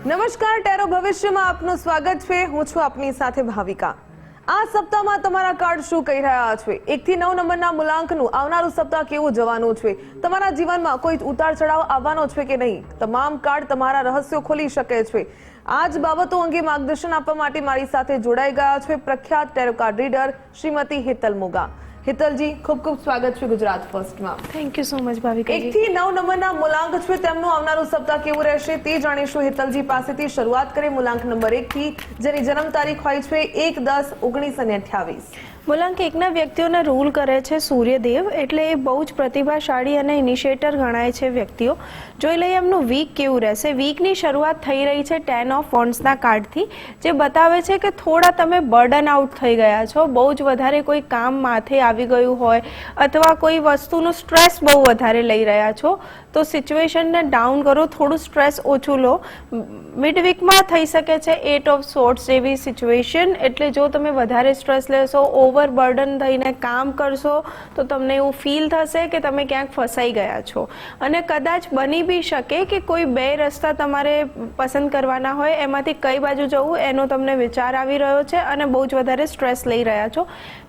નમસ્કાર, ટેરો ભવિષ્યમાં આપનું સ્વાગત છે. હું છું આપની સાથે ભાવિકા. આ સપ્તાહમાં તમારા કાર્ડ શું કહી રહ્યા છે? 1 થી 9 નંબરના મૂલાંકનું આવનારું સપ્તાહ કેવું જવાનું છે? તમારા જીવનમાં કોઈ ઉતાર ચઢાવ આવવાનો છે કે નહીં? તમામ કાર્ડ તમારા રહસ્યો ખોલી શકે છે. આ જ બાબતો અંગે માર્ગદર્શન આપવા માટે મારી સાથે જોડાઈ ગયા છે પ્રખ્યાત tarot card reader Shrimati Hetal Moga. Hetalji, ખૂબ ખૂબ સ્વાગત છે ગુજરાત ફર્સ્ટમાં. Thank you so much Bhavika. 1 થી 9 નંબરના મૂલાંક છે, તેમનું આવનારું સપ્તાહ કેવું રહેશે તે જાણીશું હેતલજી પાસેથી. શરૂઆત કરીએ મૂલાંક નંબર 1 થી, જેની જન્મ તારીખ હોય છે 1/10/1928. મૂલાંક 1ના વ્યક્તિઓને રૂલ કરે છે સૂર્યદેવ, એટલે એ બહુ જ પ્રતિભાશાળી અને ઇનિશિએટર ગણાય છે વ્યક્તિઓ. જોઈ લઈએ એમનું વીક કેવું રહેશે. વીકની શરૂઆત થઈ રહી છે 10 ઓફ વોન્ડ્સના કાર્ડથી, જે બતાવે છે કે થોડા તમે બર્ડન આઉટ થઈ ગયા છો. બહુ જ વધારે કોઈ કામ માથે આવી ગયું હોય અથવા કોઈ વસ્તુનો સ્ટ્રેસ બહુ વધારે લઈ રહ્યા છો, તો સિચ્યુએશનને ડાઉન કરો, થોડું સ્ટ્રેસ ઓછું લો. મિડ વીકમાં થઈ શકે છે 8 ઓફ સોર્ટ્સ જેવી સિચ્યુએશન, એટલે જો તમે વધારે સ્ટ્રેસ લેશો, ઓવર બર્ડન થઈને કામ કરશો, તો તમને એવું ફીલ થશે કે તમે ક્યાંક ફસાઈ ગયા છો. અને કદાચ બની બી શકે કે કોઈ બે રસ્તા તમારે પસંદ કરવાના હોય, એમાંથી કઈ બાજુ જવું એનો તમને વિચાર આવી રહ્યો છે અને બહુ જ વધારે સ્ટ્રેસ લઈ રહ્યા છો.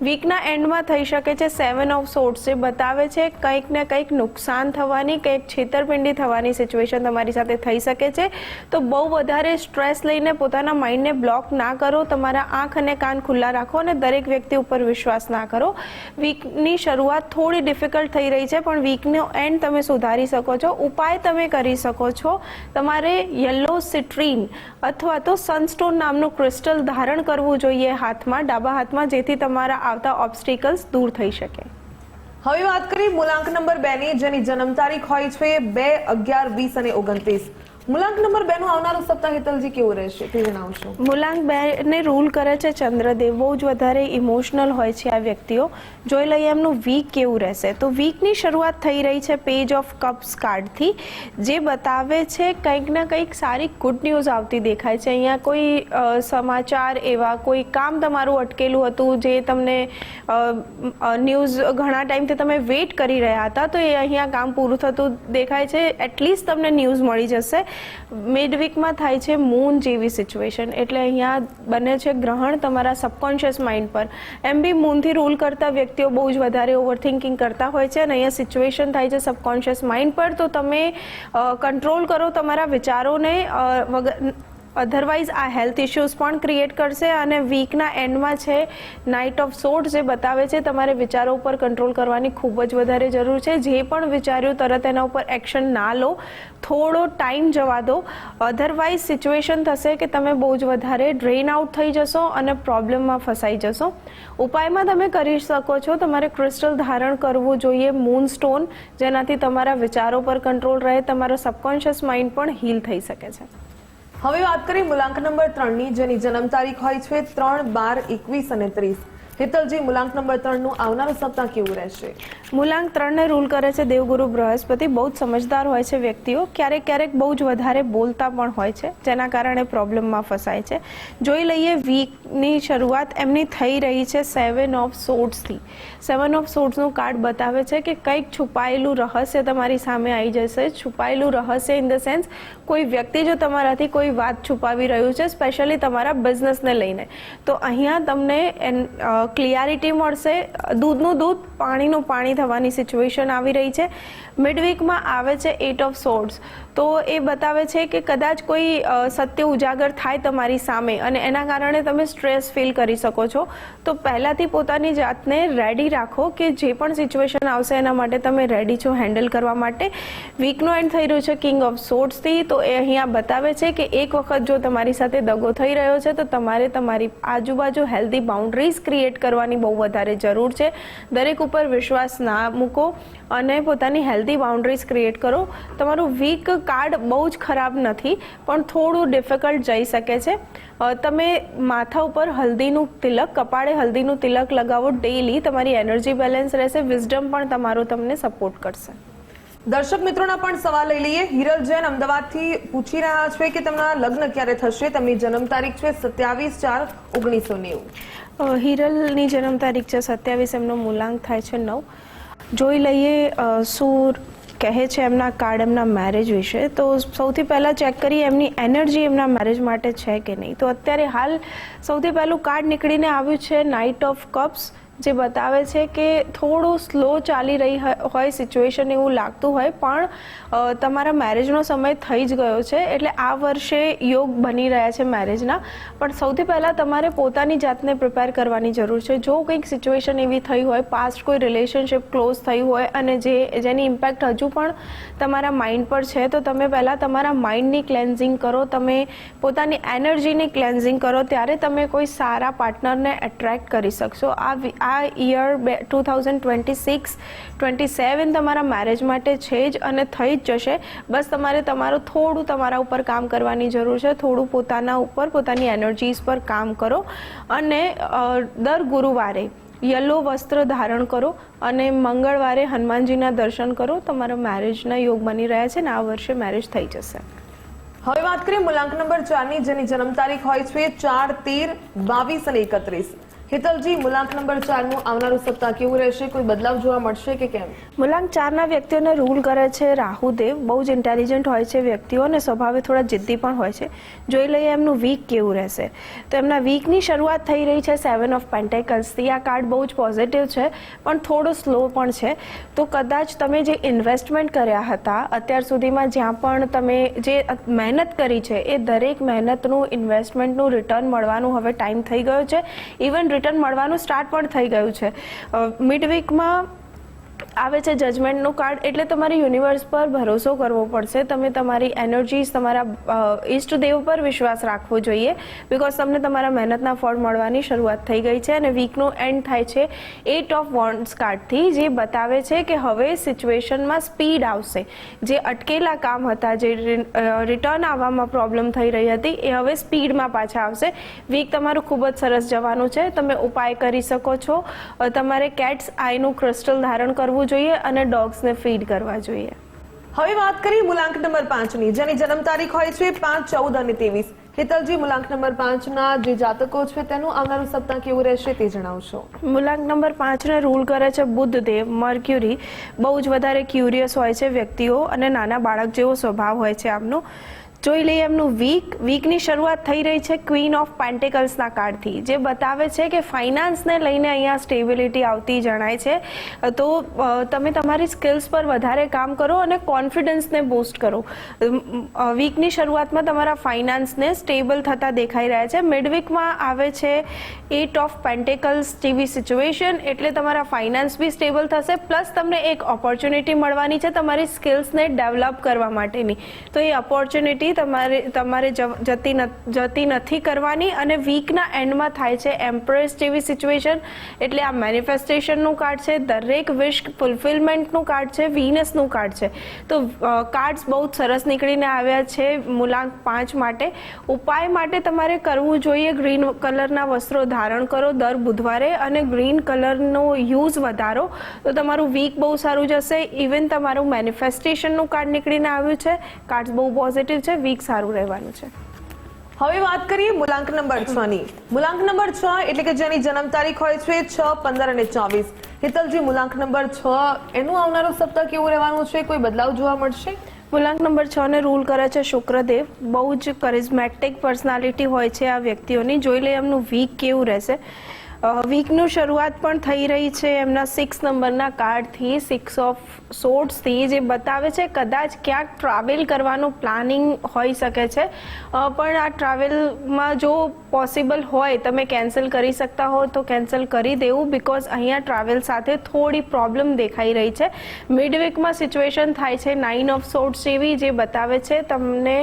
વીકના એન્ડમાં થઈ શકે છે 7 ઓફ સોર્ટ્સ, જે બતાવે છે કંઈક ને કંઈક નુકસાન થવાની, કંઈક છેતરપિંડી થવાની સિચ્યુએશન તમારી સાથે થઈ શકે છે. તો બહુ વધારે સ્ટ્રેસ લઈને પોતાના માઇન્ડને બ્લોક ના કરો. તમારા આંખ અને કાન ખુલ્લા રાખો અને દરેક વ્યક્તિ ઉપર વિશ્વાસ ના કરો. વીકની શરૂઆત થોડી ડિફિકલ્ટ થઈ રહી છે, પણ વીકનો એન્ડ તમે સુધારી શકો છો. ઉપાય તમે કરી શકો છો. તમારે યલો સિટ્રીન અથવા તો સનસ્ટોન નામનું ક્રિસ્ટલ ધારણ કરવું જોઈએ હાથમાં, ડાબા હાથમાં, જેથી તમારા આવતા ઓબ્સ્ટિકલ્સ દૂર થઈ શકે. હવે વાત કરીએ મૂલાંક નંબર 2 ની, જેની જન્મ તારીખ હોય છે 2/11/20 અને 29. મૂલાંક નંબર 2 નું આવનારું સપ્તાહ હેતલજી કેવું રહેશે તે જણાવશો. મૂલાંક 2 ને રૂલ કરે છે ચંદ્રદેવ. બહુ જ વધારે ઇમોશનલ હોય છે આ વ્યક્તિઓ. જોઈ લઈએ એમનું વીક કેવું રહેશે. તો વીકની શરૂઆત થઈ રહી છે પેજ ઓફ કપ્સ કાર્ડથી, જે બતાવે છે કંઈક ને કંઈક સારી ગુડ ન્યૂઝ આવતી દેખાય છે. અહીંયા કોઈ સમાચાર એવા, કોઈ કામ તમારું અટકેલું હતું, જે તમને ન્યૂઝ ઘણા ટાઈમથી તમે વેઇટ કરી રહ્યા હતા, તો એ અહીંયા કામ પૂરું થતું દેખાય છે. એટલીસ્ટ તમને ન્યૂઝ મળી જશે. મિડ વીકમાં થાય છે મૂન જેવી સિચ્યુએશન, એટલે અહીંયા બને છે ગ્રહણ તમારા સબકોન્શિયસ માઇન્ડ પર. એમ બી મૂનથી રૂલ કરતા વ્યક્તિઓ બહુ જ વધારે ઓવરથિંકિંગ કરતા હોય છે, અને અહીંયા સિચ્યુએશન થાય છે સબકોન્શિયસ માઇન્ડ પર. તો તમે કંટ્રોલ કરો તમારા વિચારોને, અધરવાઇઝ આ હેલ્થ ઇશ્યુઝ પણ ક્રિએટ કરશે. અને વીકના એન્ડમાં છે નાઇટ ઓફ સોર્ટ્સ, જે બતાવે છે તમારે વિચારો ઉપર કંટ્રોલ કરવાની ખૂબ જ વધારે જરૂર છે. જે પણ વિચાર્યું તરત એના ઉપર એક્શન ના લો, થોડો ટાઈમ જવા દો. અધરવાઇઝ સિચ્યુએશન થશે કે તમે બહુ જ વધારે ડ્રેન આઉટ થઈ જશો અને પ્રોબ્લેમમાં ફસાઈ જશો. ઉપાયમાં તમે કરી શકો છો, તમારે ક્રિસ્ટલ ધારણ કરવું જોઈએ મૂન સ્ટોન, જેનાથી તમારા વિચારો પર કંટ્રોલ રહે, તમારો સબકોન્શિયસ માઇન્ડ પણ હીલ થઈ શકે છે. હવે વાત કરીએ મૂલાંક નંબર 3 ની, જેની જન્મ તારીખ હોય છે 3/12/21 અને 30. હેતલજી, મૂલાંક નંબર 3 નું આવનારું સપ્તાહ કેવું રહેશે? મૂલાંક 3 ને રૂલ કરે છે દેવગુરુ બૃહસ્પતિ. બહુ જ સમજદાર હોય છે વ્યક્તિઓ. ક્યારેક ક્યારેક બહુ જ વધારે બોલતા પણ હોય છે, જેના કારણે પ્રોબ્લેમમાં ફસાય છે. જોઈ લઈએ વીકની શરૂઆત એમની થઈ રહી છે 7 ઓફ સોર્ટ્સથી. 7 ઓફ સોર્ટ્સનું કાર્ડ બતાવે છે કે કંઈક છુપાયેલું રહસ્ય તમારી સામે આવી જશે. છુપાયેલું રહસ્ય ઇન ધ સેન્સ, કોઈ વ્યક્તિ જો તમારાથી કોઈ વાત છુપાવી રહ્યું છે, સ્પેશિયલી તમારા બિઝનેસને લઈને, તો અહીંયા તમને ક્લિયરિટી મળશે. દૂધનું દૂધ, પાણીનું પાણી થવાની સિચ્યુએશન આવી રહી છે. મિડ વીકમાં આવે છે 8 ઓફ સોર્ટ્સ, તો એ બતાવે છે કે કદાચ કોઈ સત્ય ઉજાગર થાય તમારી સામે, અને એના કારણે તમે સ્ટ્રેસ ફીલ કરી શકો છો. તો પહેલાંથી પોતાની જાતને રેડી રાખો કે જે પણ સિચ્યુએશન આવશે એના માટે તમે રેડી છો હેન્ડલ કરવા માટે. વીકનો એન્ડ થઈ રહ્યો છે કિંગ ઓફ સોર્ટ્સથી, તો એ અહીંયા બતાવે છે કે એક વખત જો તમારી સાથે દગો થઈ રહ્યો છે, તો તમારે તમારી આજુબાજુ હેલ્ધી બાઉન્ડ્રીઝ ક્રિએટ કરવાની બહુ વધારે જરૂર છે. દરેક ઉપર વિશ્વાસ ના મૂકો અને પોતાની હેલ્ધી બાઉન્ડ્રીઝ ક્રિએટ કરો. તમારું વીક કાર્ડ બહુ જ ખરાબ નથી, પણ થોડું ડિફિકલ્ટ જઈ શકે છે. તમે માથા ઉપર હલ્દીનું તિલક, કપાળે હલ્દીનું તિલક લગાવો ડેઈલી. તમારી એનર્જી બેલેન્સ રહેશે. વિઝડમ પણ તમારો તમને સપોર્ટ કરશે. દર્શક મિત્રોના પણ સવાલ લઈ લઈએ. હિરલ જૈન અમદાવાદથી પૂછી રહ્યા છે કે તેમના લગ્ન ક્યારે થશે. તેમની જન્મ તારીખ છે 27/4/1990. હિરલની જન્મ તારીખ છે 27, એમનો મૂલાંક થાય છે 9. જોઈ લઈએ કહે છે એમના કાર્ડ એમના મેરેજ વિશે. તો સૌથી પહેલાં ચેક કરીએ એમની એનર્જી એમના મેરેજ માટે છે કે નહીં. તો અત્યારે હાલ સૌથી પહેલું કાર્ડ નીકળીને આવ્યું છે નાઇટ ઓફ કપ્સ, જે બતાવે છે કે થોડું સ્લો ચાલી રહી હોય સિચ્યુએશન એવું લાગતું હોય, પણ તમારા મેરેજનો સમય થઈ જ ગયો છે. એટલે આ વર્ષે યોગ બની રહ્યા છે મેરેજના. પણ સૌથી પહેલાં તમારે પોતાની જાતને પ્રિપેર કરવાની જરૂર છે. જો કંઈક સિચ્યુએશન એવી થઈ હોય, પાસ્ટ કોઈ રિલેશનશિપ ક્લોઝ થઈ હોય અને જેની ઇમ્પેક્ટ હજુ પણ તમારા માઇન્ડ પર છે, તો તમે પહેલાં તમારા માઇન્ડની ક્લેન્ઝિંગ કરો, તમે પોતાની એનર્જીની ક્લેન્ઝિંગ કરો, ત્યારે તમે કોઈ સારા પાર્ટનરને એટ્રેક્ટ કરી શકશો. આ યર 2026-27 તમારા મેરેજ માટે છે જ અને થઈ જ જશે. બસ તમારે થોડું તમારા ઉપર કામ કરવાની જરૂર છે. થોડું પોતાના ઉપર, પોતાની એનર્જીઝ પર કામ કરો અને દર ગુરુવારે યલો વસ્ત્ર ધારણ કરો અને મંગળવારે હનુમાનજીના દર્શન કરો. તમારા મેરેજના યોગ બની રહ્યા છે અને આ વર્ષે મેરેજ થઈ જશે. હવે વાત કરીએ મૂલાંક નંબર 4 ની, જેની જન્મ તારીખ હોય છે 4, 13, 22 અને 31. હિતલજી, મૂલાંક નંબર 4 નું આવનારું સપ્તાહ કેવું રહેશે? કોઈ બદલાવ જોવા મળશે કે કેમ? મૂલાંક 4 ના વ્યક્તિઓને રૂલ કરે છે રાહુદેવ. બહુ જ ઇન્ટેલિજન્ટ હોય છે વ્યક્તિઓ અને સ્વભાવે થોડા જિદ્દી પણ હોય છે. જોઈ લઈએ એમનું વીક કેવું રહેશે. તો એમના વીકની શરૂઆત થઈ રહી છે 7 ઓફ પેન્ટેકલ્સથી. આ કાર્ડ બહુ જ પોઝિટિવ છે, પણ થોડો સ્લો પણ છે. તો કદાચ તમે જે ઇન્વેસ્ટમેન્ટ કર્યા હતા અત્યાર સુધીમાં, જ્યાં પણ તમે જે મહેનત કરી છે, એ દરેક મહેનતનું, ઇન્વેસ્ટમેન્ટનું રિટર્ન મળવાનું હવે ટાઈમ થઈ ગયો છે. ઇવન રિટર્ન મળવાનું સ્ટાર્ટ પણ થઈ ગયું છે. મિડ વીકમાં આવે છે જજમેન્ટનું કાર્ડ, એટલે તમારે યુનિવર્સ પર ભરોસો કરવો પડશે. તમે તમારી એનર્જીઝ, તમારા ઈષ્ટદેવ પર વિશ્વાસ રાખવો જોઈએ, બિકોઝ તમને તમારા મહેનતના ફળ મળવાની શરૂઆત થઈ ગઈ છે. અને વીકનું એન્ડ થાય છે 8 ઓફ વોન્ડ્સ કાર્ડથી, જે બતાવે છે કે હવે સિચ્યુએશનમાં સ્પીડ આવશે. જે અટકેલા કામ હતા, જે રિટર્ન આવવામાં પ્રોબ્લેમ થઈ રહી હતી, એ હવે સ્પીડમાં પાછા આવશે. વીક તમારું ખૂબ જ સરસ જવાનું છે. તમે ઉપાય કરી શકો છો. તમારે કેટ્સ આઈનું ક્રિસ્ટલ ધારણ કરવું જોઈએ અને ડોગ્સને ફીડ કરવા જોઈએ. હવે વાત કરીએ મૂલાંક નંબર 5 ની, જેની જન્મ તારીખ હોય છે 5, 14 અને 23. હિતલજી, મૂલાંક નંબર 5 ના જે જાતકો છે તેનું આવનારું સપ્તાહ કેવું રહેશે તે જણાવશો. મૂલાંક નંબર 5 ને રૂલ કરે છે બુધદેવ, મર્ક્યુરી. બહુ જ વધારે ક્યુરિયસ હોય છે વ્યક્તિઓ અને નાના બાળક જેવો સ્વભાવ હોય છે આમનો. જોઈ લઈએ એમનું વીકની શરૂઆત થઈ રહી છે ક્વીન ઓફ પેન્ટેકલ્સના કાર્ડથી, જે બતાવે છે કે ફાઇનાન્સને લઈને અહીંયા સ્ટેબિલિટી આવતી જણાય છે. તો તમે તમારી સ્કિલ્સ પર વધારે કામ કરો અને કોન્ફિડન્સને બૂસ્ટ કરો. વીકની શરૂઆતમાં તમારા ફાઇનાન્સને સ્ટેબલ થતા દેખાઈ રહ્યા છે. મિડ વીકમાં આવે છે 8 ઓફ પેન્ટેકલ્સ જેવી સિચ્યુએશન, એટલે તમારા ફાઇનાન્સ બી સ્ટેબલ થશે. પ્લસ તમને એક ઓપોર્ચ્યુનિટી મળવાની છે તમારી સ્કિલ્સને ડેવલપ કરવા માટેની. તો એ ઓપોર્ચ્યુનિટી તમારે જતી નથી કરવાની. અને વીકના એન્ડમાં થાય છે એમ્પ્રેસ જેવી સિચ્યુએશન, એટલે આ મેનિફેસ્ટેશનનું કાર્ડ છે, દરેક વિશ ફુલફિલમેન્ટનું કાર્ડ છે, વીનસનું કાર્ડ છે. તો કાર્ડ્સ બહુ જ સરસ નીકળીને આવ્યા છે મૂલાંક 5 માટે. ઉપાય માટે તમારે કરવું જોઈએ ગ્રીન કલરના વસ્ત્રો ધારણ કરો દર બુધવારે અને ગ્રીન કલરનો યુઝ વધારો, તો તમારું વીક બહુ સારું જશે. ઇવન તમારું મેનિફેસ્ટેશનનું કાર્ડ નીકળીને આવ્યું છે. કાર્ડ્સ બહુ પોઝિટિવ છે, વીક સારું રહેવાનું છે. હવે વાત કરીએ મૂલાંક નંબર 6 ની. મૂલાંક નંબર 6 એટલે કે જેની જન્મ તારીખ હોય છે 6, 15 અને 24. હિતલજી, મૂલાંક નંબર 6 એનું આવનારું સપ્તાહ કેવું રહેવાનું છે? કોઈ બદલાવ જોવા મળશે? મૂલાંક નંબર 6 ને રૂલ કરે છે શુક્રદેવ. બહુ જ કરિઝમેટિક પર્સનાલિટી હોય છે આ વ્યક્તિઓની. જોઈ લઈએ એમનું વીક કેવું રહેશે. વીકનું શરૂઆત પણ થઈ રહી છે એમના 6 નંબરના કાર્ડથી, 6 ઓફ સોર્ટ્સથી, જે બતાવે છે કદાચ ક્યાંક ટ્રાવેલ કરવાનું પ્લાનિંગ હોઈ શકે છે. પણ આ ટ્રાવેલમાં જો પોસિબલ હોય, તમે કેન્સલ કરી શકતા હો તો કેન્સલ કરી દેવું, બિકોઝ અહીંયા ટ્રાવેલ સાથે થોડી પ્રોબ્લેમ દેખાઈ રહી છે. મિડ વીકમાં સિચ્યુએશન થાય છે 9 ઓફ સોર્ટ્સ જેવી, જે બતાવે છે તમને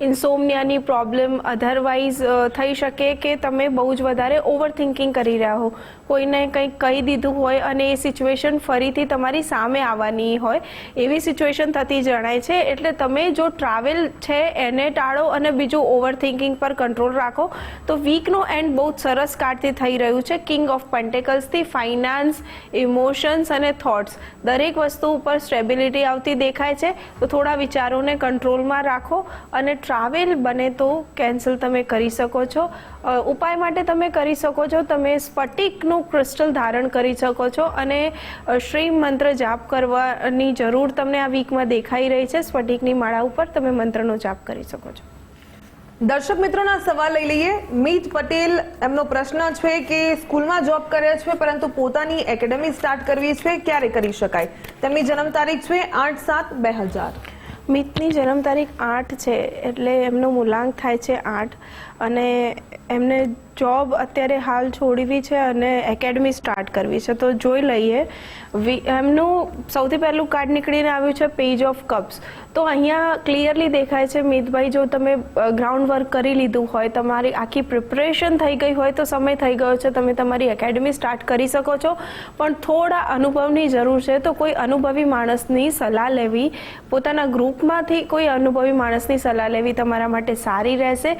ઇન્સોમનિયાની પ્રોબ્લેમ અધરવાઇઝ થઈ શકે કે તમે બહુ જ વધારે ઓવર થિંકિંગ કરી રહ્યા હો. કોઈને કંઈક કહી દીધું હોય અને એ સિચ્યુએશન ફરીથી તમારી સામે આવવાની હોય, એવી સિચ્યુએશન થતી જણાય છે. એટલે તમે જો ટ્રાવેલ છે એને ટાળો અને બીજું ઓવર થિંકિંગ પર કંટ્રોલ રાખો. તો વીકનો એન્ડ બહુ જ સરસ કાર્ડથી થઈ રહ્યું છે કિંગ ઓફ પેન્ટેકલ્સથી. ફાઇનાન્સ, ઇમોશન્સ અને થોટ્સ, દરેક વસ્તુ ઉપર સ્ટેબિલિટી આવતી દેખાય છે. તો થોડા વિચારોને કંટ્રોલમાં રાખો અને ટ્રાવેલ બને તો કેન્સલ તમે કરી શકો છો. ઉપાય માટે તમે કરી શકો છો, તમે સ્ફટિકનું ક્રિસ્ટલ ધારણ કરી શકો છો અને શ્રી મંત્ર જાપ કરવાની જરૂર તમને આ વીકમાં દેખાઈ રહી છે. સ્ફટિકની માળા ઉપર તમે મંત્રનો જાપ કરી શકો છો. દર્શક મિત્રોના સવાલ લઈ લઈએ. મીત પટેલ, એમનો પ્રશ્ન છે કે સ્કૂલમાં જોબ કરે છે પરંતુ પોતાની એકેડેમી સ્ટાર્ટ કરવી છે, ક્યારે કરી શકાય? તેમની જન્મ તારીખ છે 8/7/2000. મિતની જન્મ તારીખ 8 છે એટલે એમનો મૂલાંક થાય છે 8 અને એમને જોબ અત્યારે હાલ છોડવી છે અને એકેડમી સ્ટાર્ટ કરવી છે. તો જોઈ લઈએ. એમનું સૌથી પહેલું કાર્ડ નીકળીને આવ્યું છે પેજ ઓફ કપ્સ. તો અહીંયા ક્લિયરલી દેખાય છે મિતભાઈ, જો તમે ગ્રાઉન્ડ વર્ક કરી લીધું હોય, તમારી આખી પ્રિપરેશન થઈ ગઈ હોય તો સમય થઈ ગયો છે, તમે તમારી એકેડમી સ્ટાર્ટ કરી શકો છો. પણ થોડા અનુભવની જરૂર છે. તો કોઈ અનુભવી માણસની સલાહ લેવી, પોતાના ગ્રુપમાંથી કોઈ અનુભવી માણસની સલાહ લેવી તમારા માટે સારી રહેશે.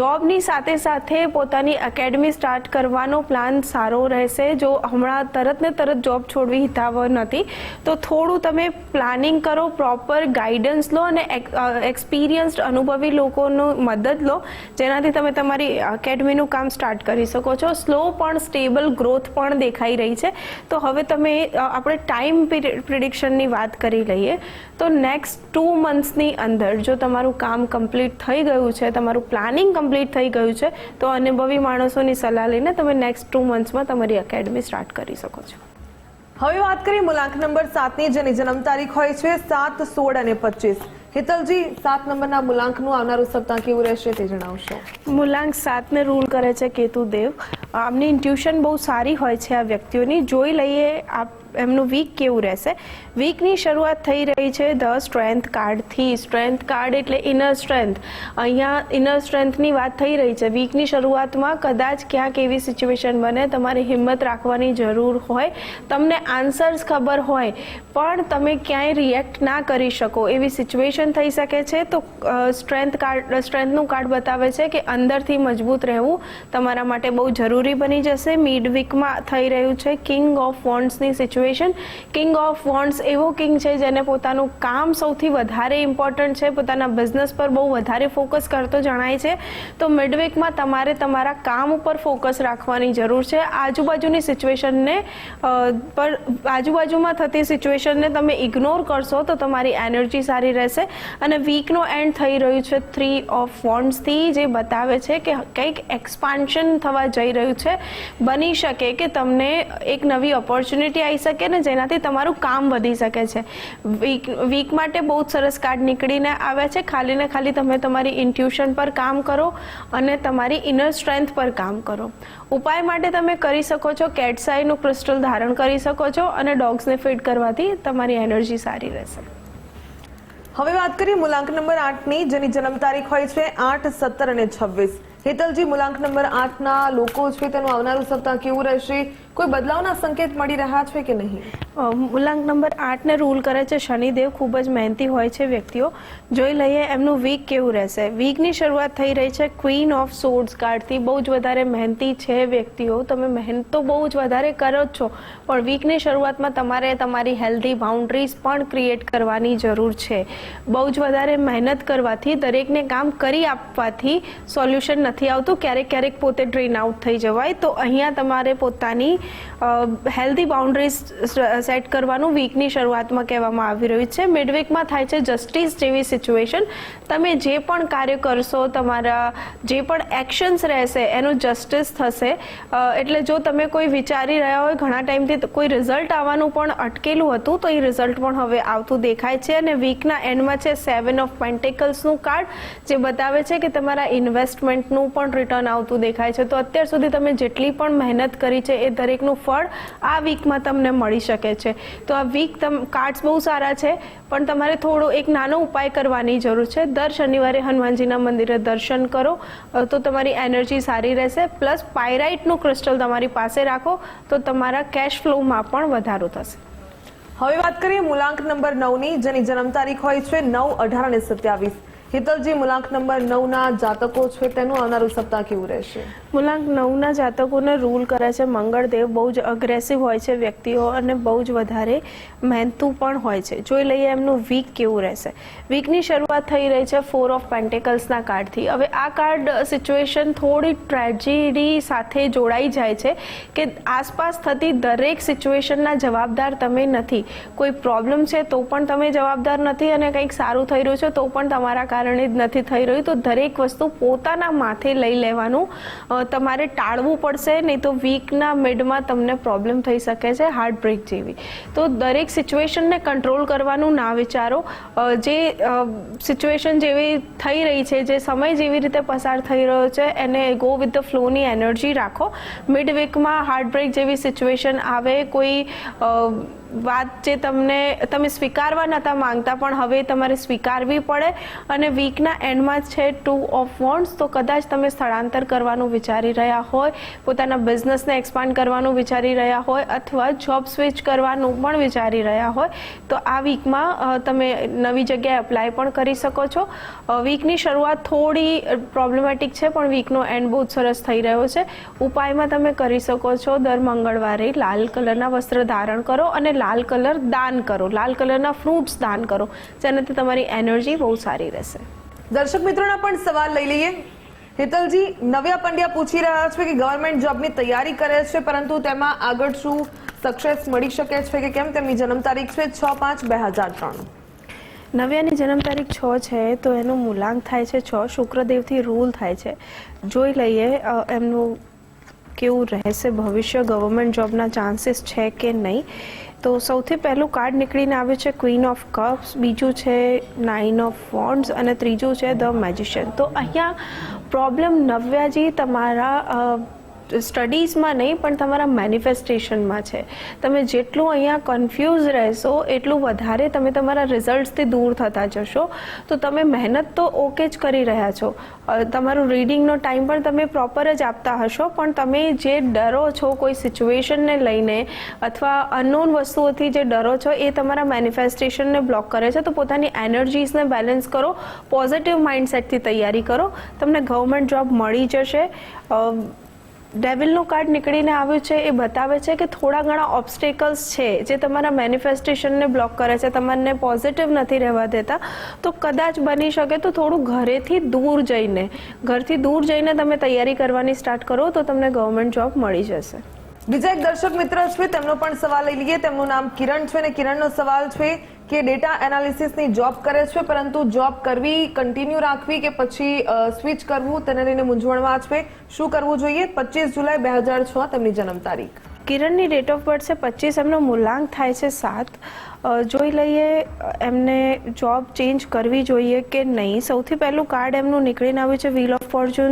જોબની સાથે સાથે પોતાની એકેડમી સ્ટાર્ટ કરવાનો પ્લાન સારો રહેશે. જો હમણાં તરત ને તરત જોબ છોડવી હિતાવહ નથી, તો થોડું તમે પ્લાનિંગ કરો, પ્રોપર ગાઈડન્સ લો અને એક્સપિરિયન્સ્ડ અનુભવી લોકોનો મદદ લો, જેનાથી તમે તમારી એકેડમીનું કામ સ્ટાર્ટ કરી શકો છો. સ્લો પણ સ્ટેબલ ગ્રોથ પણ દેખાઈ રહી છે. તો હવે તમે આપણે ટાઈમ પ્રિડિક્શનની વાત કરી લઈએ. તો નેક્સ્ટ 2 મંથ્સની અંદર જો તમારું કામ કમ્પ્લીટ થઈ ગયું છે, તમારું પ્લાનિંગ કમ્પ્લીટ થઈ ગયું છે, તો અનુભવી માણસોની સલાહ લઈને તમે નેક્સ્ટ 2 મંથ્સમાં તમારી એકેડમી સ્ટાર્ટ કરી શકો છો. હવે વાત કરીએ મૂલાંક નંબર 7ની, જેની જન્મ તારીખ હોય છે 7, 16 અને 25. હેતલજી, 7 નંબરના મૂલાંકનું આવનારું સપ્તાહ કેવું રહેશે તે જણાવશો. મૂલાંક 7ને રૂલ કરે છે કેતુદેવ. આમની ઇન્ટ્યુશન બહુ સારી હોય છે આ વ્યક્તિઓની. જોઈ લઈએ એમનું વીક કેવું રહેશે. વીકની શરૂઆત થઈ રહી છે ધ સ્ટ્રેન્થ કાર્ડથી. સ્ટ્રેન્થ કાર્ડ એટલે ઇનર સ્ટ્રેન્થ. અહીંયા ઇનર સ્ટ્રેન્થની વાત થઈ રહી છે. વીકની શરૂઆતમાં કદાચ ક્યાંક એવી સિચ્યુએશન બને, તમારે હિંમત રાખવાની જરૂર હોય, તમને આન્સર્સ ખબર હોય પણ તમે ક્યાંય રિએક્ટ ના કરી શકો એવી સિચ્યુએશન થઈ શકે છે. તો સ્ટ્રેન્થનું કાર્ડ બતાવે છે કે અંદરથી મજબૂત રહેવું તમારા માટે બહુ જરૂરી બની જશે. મિડ વીકમાં થઈ રહ્યું છે કિંગ ઓફ વોન્ડ્સની સિચ્યુએશન. કિંગ ઓફ વોન્ડ્સ એવો કિંગ છે જેને પોતાનું કામ સૌથી વધારે ઇમ્પોર્ટન્ટ છે, પોતાના બિઝનેસ પર બહુ વધારે ફોકસ કરતો જણાય છે. તો મિડ વીકમાં તમારે તમારા કામ ઉપર ફોકસ રાખવાની જરૂર છે. આજુબાજુમાં થતી સિચ્યુએશનને તમે ઇગ્નોર કરશો તો તમારી એનર્જી સારી રહેશે. અને વીકનો એન્ડ થઈ રહ્યું છે 3 ઓફ વોન્ડ્સથી, જે બતાવે છે કે કંઈક એક્સપાન્શન થવા જઈ રહ્યું છે. બની શકે કે તમને એક નવી ઓપોર્ચ્યુનિટી આવી શકે ને જેનાથી તમારું કામ વધી શકે છે. વીક માટે બહુ જ સરસ કાર્ડ નીકળીને આવ્યા છે. ખાલી ને ખાલી તમે તમારી ઇન્ટ્યુશન પર કામ કરો અને તમારી ઇનર સ્ટ્રેન્થ પર કામ કરો. ઉપાય માટે તમે કરી શકો છો કેટ્સ આઈનું ક્રિસ્ટલ ધારણ કરી શકો છો અને ડોગ્સને ફીડ કરવાથી તમારી એનર્જી સારી રહેશે. હવે વાત કરીએ મૂલાંક નંબર 8ની, જેની જન્મ તારીખ હોય છે 8, 17 અને 26. હેતલજી, મૂલાંક નંબર 8ના લોકો છે તેનું આવનારું સપ્તાહ કેવું રહેશે? કોઈ બદલાવના સંકેત મળી રહ્યા છે કે નહીં? મૂલાંક નંબર 8ને રૂલ કરે છે શનિદેવ. ખૂબ જ મહેનતી હોય છે વ્યક્તિઓ. જોઈ લઈએ એમનું વીક કેવું રહેશે. વીકની શરૂઆત થઈ રહી છે ક્વીન ઓફ સોર્ડ્સ કાર્ડથી. બહુ જ વધારે મહેનતી છે વ્યક્તિઓ. તમે મહેનત તો બહુ જ વધારે કરો જ છો, પણ વીકની શરૂઆતમાં તમારે તમારી હેલ્ધી બાઉન્ડ્રીઝ પણ ક્રિએટ કરવાની જરૂર છે. બહુ જ વધારે મહેનત કરવાથી, દરેકને કામ કરી આપવાથી સોલ્યુશન નથી આવતું. ક્યારેક પોતે ડ્રેન આઉટ થઈ જવાય. તો અહીંયા તમારે પોતાની હેલ્ધી બાઉન્ડ્રીઝ સેટ કરવાનું વીકની શરૂઆતમાં કહેવામાં આવી રહ્યું છે. મિડ વીકમાં થાય છે જસ્ટિસ જેવી સિચ્યુએશન. તમે જે પણ કાર્ય કરશો, તમારા જે પણ એક્શન્સ રહેશે એનું જસ્ટિસ થશે. એટલે જો તમે કોઈ વિચારી રહ્યા હોય ઘણા ટાઈમથી કોઈ રિઝલ્ટ આવવાનું પણ અટકેલું હતું, તો એ રિઝલ્ટ પણ હવે આવતું દેખાય છે. અને વીકના એન્ડમાં છે 7 ઓફ પેન્ટિકલ્સનું કાર્ડ, જે બતાવે છે કે તમારા ઇન્વેસ્ટમેન્ટનું પણ રિટર્ન આવતું દેખાય છે. તો અત્યાર સુધી તમે જેટલી પણ મહેનત કરી છે એ દરેકનું ફળ આ વીકમાં તમને મળી શકે છે. તો આ વીક કાર્ડ્સ બહુ સારા છે, પણ તમારે થોડો એક નાનો ઉપાય કરવાની જરૂર છે. દર શનિવારે હનુમાનજીના મંદિરે દર્શન કરો તો તમારી એનર્જી સારી રહેશે. પ્લસ પાયરાઇટનું ક્રિસ્ટલ તમારી પાસે રાખો તો તમારા કેશ ફ્લોમાં પણ વધારો થશે. હવે વાત કરીએ મૂલાંક નંબર 9ની, જેની જન્મ તારીખ હોય છે 9, 18 અને 27. હેતલજી, મૂલાંક નંબર 9ના જાતકો છે તેનું આવનારું સપ્તાહ કેવું રહેશે? મૂલાંક 9ના જાતકોને રૂલ કરે છે મંગળદેવ. બહુ જ અગ્રેસિવ હોય છે વ્યક્તિઓ અને બહુ જ વધારે મહેનતુ પણ હોય છે. જોઈ લઈએ એમનું વીક કેવું રહેશે. વીકની શરૂઆત થઈ રહી છે 4 ઓફ પેન્ટિકલ્સના કાર્ડથી. હવે આ કાર્ડ સિચ્યુએશન થોડી ટ્રેજેડી સાથે જોડાઈ જાય છે કે આસપાસ થતી દરેક સિચ્યુએશનના જવાબદાર તમે નથી. કોઈ પ્રોબ્લેમ છે તો પણ તમે જવાબદાર નથી અને કંઈક સારું થઈ રહ્યું છે તો પણ તમારા કારણે જ નથી થઈ રહ્યું. તો દરેક વસ્તુ પોતાના માથે લઈ લેવાનું તમારે ટાળવું પડશે, નહીં તો વીકના મિડમાં તમને પ્રોબ્લેમ થઈ શકે છે હાર્ટ બ્રેક જેવી. તો દરેક સિચ્યુએશનને કંટ્રોલ કરવાનું ના વિચારો. જે સિચ્યુએશન જેવી થઈ રહી છે, જે સમય જેવી રીતે પસાર થઈ રહ્યો છે એને ગો વિથ ધ ફ્લોની એનર્જી રાખો. મિડ વીકમાં હાર્ટ બ્રેક જેવી સિચ્યુએશન આવે, કોઈ વાત જે તમે સ્વીકારવા નહોતા માંગતા પણ હવે તમારે સ્વીકારવી પડે અને વીકના એન્ડમાં છે 2 ઓફ વોન્ડ્સ, તો કદાચ તમે સ્થળાંતર કરવાનું વિચારી રહ્યા હોય, પોતાના બિઝનેસને એક્સપાન્ડ કરવાનું વિચારી રહ્યા હોય અથવા જોબ સ્વિચ કરવાનું પણ વિચારી રહ્યા હોય તો આ વીકમાં તમે નવી જગ્યાએ અપ્લાય પણ કરી શકો છો. વીકની શરૂઆત થોડી પ્રોબ્લેમેટિક છે પણ વીકનો એન્ડ બહુ જ સરસ થઈ રહ્યો છે. ઉપાયમાં તમે કરી શકો છો દર મંગળવારે લાલ કલરના વસ્ત્ર ધારણ કરો અને લાલ કલર દાન કરો, લાલ કલરના ફ્રૂટ્સ દાન કરો, જેનાથી તમારી એનર્જી બહુ સારી રહેશે. દર્શક મિત્રોના પણ સવાલ લઈ લઈએ. હેતલજી, નવ્યા પંડ્યા પૂછી રહ્યા છે કે ગવર્મેન્ટ જોબની તૈયારી કરે છે પરંતુ તેમાં આગળ શું સક્સેસ મળી શકે છે કે કેમ? તેમની જન્મ તારીખ છે 6/5/2003. નવ્યાની જન્મ તારીખ 6 છે તો એનું મૂલાંક થાય છે 6. શુક્રદેવથી રૂલ થાય છે. જોઈ લઈએ એમનું કેવું રહેશે ભવિષ્ય, ગવર્મેન્ટ જોબના ચાન્સીસ છે કે નહીં. તો સૌથી પહેલું કાર્ડ નીકળીને આવ્યું છે ક્વીન ઓફ કપ્સ, બીજું છે 9 ઓફ વોન્ડ્સ અને ત્રીજું છે ધ મેજિશિયન. તો અહીંયા પ્રોબ્લેમ નવ્યાજી તમારા સ્ટડીઝમાં નહીં પણ તમારા મેનિફેસ્ટેશનમાં છે. તમે જેટલું અહીંયા કન્ફ્યુઝ રહેશો એટલું વધારે તમે તમારા રિઝલ્ટ્સથી દૂર થતા જશો. તો તમે મહેનત તો ઓકે જ કરી રહ્યા છો, તમારું રીડિંગનો ટાઈમ પણ તમે પ્રોપર જ આપતા હશો, પણ તમે જે ડરો છો કોઈ સિચ્યુએશનને લઈને અથવા અનનોન વસ્તુઓથી જે ડરો છો એ તમારા મેનિફેસ્ટેશનને બ્લોક કરે છે. તો પોતાની એનર્જીસને બેલેન્સ કરો, પોઝિટિવ માઇન્ડસેટથી તૈયારી કરો, તમને ગવર્મેન્ટ જોબ મળી જશે. ડેવિલનું કાર્ડ નીકળીને આવ્યું છે એ બતાવે છે કે થોડા ઘણા ઓબ્સ્ટેકલ્સ છે જે તમારા મેનિફેસ્ટેશનને બ્લોક કરે છે, તમને પોઝિટિવ નથી રહેવા દેતા. તો કદાચ બની શકે તો થોડું ઘરથી દૂર જઈને તમે તૈયારી કરવાની સ્ટાર્ટ કરો તો તમને ગવર્મેન્ટ જોબ મળી જશે. બીજા એક દર્શક મિત્ર છે, તેમનો પણ સવાલ લઈ લઈએ. તેમનું નામ કિરણ છે અને કિરણનો સવાલ છે કે ડેટા એનાલિસિસની જોબ કરે છે પરંતુ જોબ કરવી, કન્ટિન્યુ રાખવી કે પછી સ્વિચ કરવું તેને લઈને મૂંઝવણમાં છે. શું કરવું જોઈએ? 25 જુલાઈ 2006 તેમની જન્મ તારીખ. કિરણની ડેટ ઓફ બર્થ છે 25, એમનો મૂલાંક થાય છે 7. જોઈ લઈએ એમને જોબ ચેન્જ કરવી જોઈએ કે નહીં. સૌથી પહેલું કાર્ડ એમનું નીકળીને આવ્યું છે વ્હીલ ઓફ ફોર્ચ્યુન,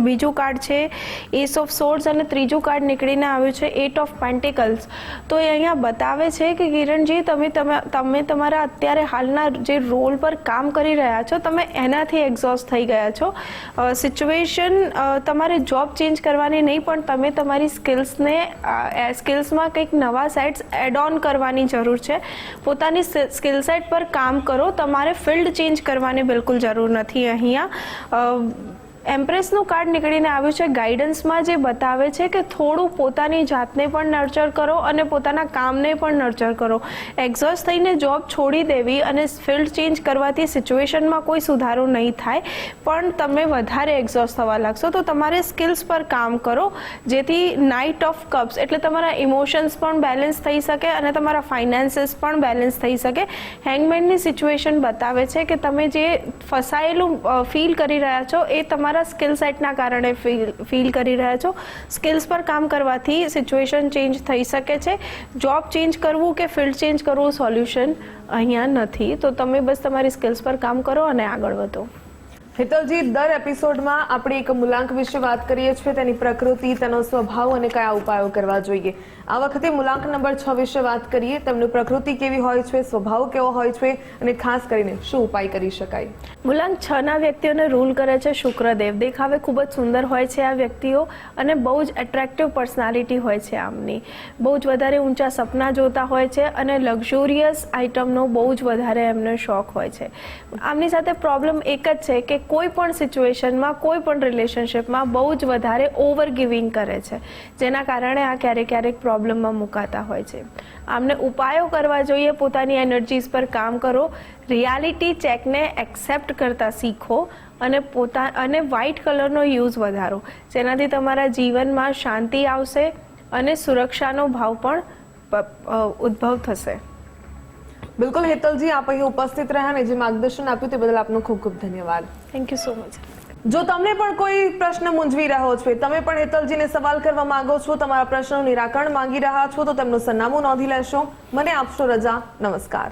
બીજું કાર્ડ છે એસ ઓફ સોર્ડ્સ અને ત્રીજું કાર્ડ નીકળીને આવ્યું છે 8 ઓફ પેન્ટિકલ્સ. તો એ અહીંયા બતાવે છે કે કિરણજી તમે તમારા અત્યારે હાલના જે રોલ પર કામ કરી રહ્યા છો તમે એનાથી એક્ઝોસ્ટ થઈ ગયા છો. સિચ્યુએશન તમારે જોબ ચેન્જ કરવાની નહીં પણ તમે તમારી સ્કિલ્સમાં કંઈક નવા સેટ્સ એડ ઓન કરવાની જરૂર છે. પોતાની સ્કિલ સેટ પર કામ કરો, તમારે ફિલ્ડ ચેન્જ કરવાની બિલકુલ જરૂર નથી. અહીંયા એમ્પ્રેસનું કાર્ડ નીકળીને આવ્યું છે ગાઈડન્સમાં, જે બતાવે છે કે થોડું પોતાની જાતને પણ નર્ચર કરો અને પોતાના કામને પણ નર્ચર કરો. એક્ઝોસ્ટ થઈને જોબ છોડી દેવી અને ફિલ્ડ ચેન્જ કરવાથી સિચ્યુએશનમાં કોઈ સુધારો નહીં થાય પણ તમે વધારે એક્ઝોસ્ટ થવા લાગશો. તો તમારે સ્કિલ્સ પર કામ કરો જેથી નાઇટ ઓફ કપ્સ એટલે તમારા ઇમોશન્સ પણ બેલેન્સ થઈ શકે અને તમારા ફાઇનાન્સીસ પણ બેલેન્સ થઈ શકે. હેંગમેનની સિચ્યુએશન બતાવે છે કે તમે જે ફસાયેલું ફીલ કરી રહ્યા છો એ તમારા સ્કિલ સેટના કારણે ફીલ કરી રહ્યા છો. સ્કિલ્સ પર કામ કરવાથી સિચ્યુએશન ચેન્જ થઈ શકે છે. જોબ ચેન્જ કરવું કે ફિલ્ડ ચેન્જ કરવું સોલ્યુશન અહીંયા નથી. તો તમે બસ તમારી સ્કિલ્સ પર કામ કરો અને આગળ વધો. હેતલજી, દર એપિસોડમાં આપણે એક મૂલાંક વિશે વાત કરીએ છીએ, તેની પ્રકૃતિ, તેનો સ્વભાવ અને કયા ઉપાયો કરવા જોઈએ. આ વખતે મૂલાંક નંબર 6 વિશે વાત કરીએ. તેમની પ્રકૃતિ કેવી હોય છે, સ્વભાવ કેવો હોય છે અને ખાસ કરીને શું ઉપાય કરી શકાય? મૂલાંક 6 ના વ્યક્તિઓને રૂલ કરે છે શુક્રદેવ. દેખાવે ખૂબ જ સુંદર હોય છે આ વ્યક્તિઓ અને બહુ જ એટ્રેક્ટિવ પર્સનાલિટી હોય છે આમની. બહુ જ વધારે ઊંચા સપના જોતા હોય છે અને લક્ઝુરિયસ આઇટમનો બહુ જ વધારે એમને શોખ હોય છે. આમની સાથે પ્રોબ્લેમ એક જ છે કે કોઈ પણ સિચ્યુએશનમાં, કોઈ પણ રિલેશનશિપમાં બહુ જ વધારે ઓવર ગિવિંગ કરે છે, જેના કારણે આ ક્યારેક પ્રોબ્લેમમાં મુકાતા હોય છે. આમને ઉપાયો કરવા જોઈએ. પોતાની એનર્જીઝ પર કામ કરો. રિયાલિટી ચેકને એક્સેપ્ટ કરતા શીખો અને અને વ્હાઇટ કલરનો યુઝ વધારો, જેનાથી તમારા જીવનમાં શાંતિ આવશે અને સુરક્ષાનો ભાવ પણ ઉદ્ભવ થશે. બિલકુલ હેતલજી, આપ અહીં ઉપસ્થિત રહ્યા અને જે માર્ગદર્શન આપ્યું તે બદલ આપનો ખૂબ ખૂબ ધન્યવાદ. Thank you so much. જો તમને પણ કોઈ પ્રશ્ન મૂંઝવી રહ્યો છે, તમે પણ હેતલજીને સવાલ કરવા માંગો છો, તમારા પ્રશ્નનું નિરાકરણ માંગી રહ્યા છો, તો તેમનું સરનામું નોંધી લેશો. મને આપશો રજા. નમસ્કાર.